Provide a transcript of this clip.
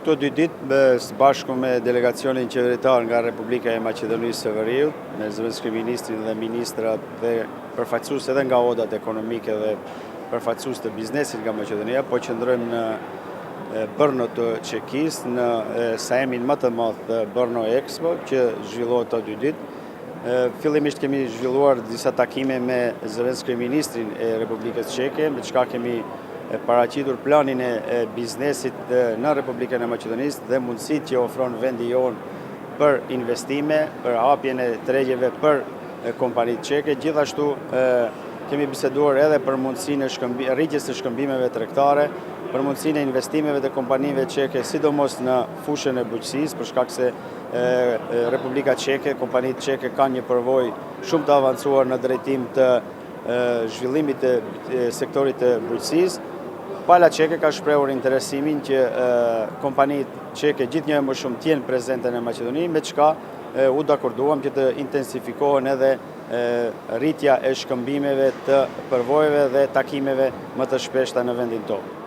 këto 2 ditë së bashku me delegacionin qeveritar nga Republika e Maqedonisë së Veriut, me zëvendëskrye ministrin dhe ministrat dhe përfaqësues edhe nga odat ekonomike dhe përfaqësues të biznesit nga Maqedonia, po qëndrojmë në Brno të Çekisë, në sajmin më të madh të Brno Expo, që zhvillohet të 2 ditë. Fillimisht kemi zhvilluar disa takime me zëvendëskrye ministrin e Republikës Çeke, me çka kemi paraqitur planin e biznesit në Republikën e Maqedonisë dhe mundësitë që ofron vendi jonë për investime, për hapjen e tregjeve për kompanitë çeke. Gjithashtu kemi biseduar edhe për mundësinë e rritjes së shkëmbimeve tregtare, për mundësinë e investimeve të kompanive çeke, sidomos në fushën e bujqësisë, për shkak se Republika Çeke, kompanitë çeke kanë një përvojë shumë të avancuar në drejtim të zhvillimit të sektorit të bujqësisë. Pala Çeke ka shprehur interesimin që kompanitë çeke gjithnjë më shumë të jenë prezente në Maqedoni, me çka u dakorduam që të intensifikohen edhe rritja e shkëmbimeve të përvojëve dhe takimeve më të shpeshta në vendin tonë.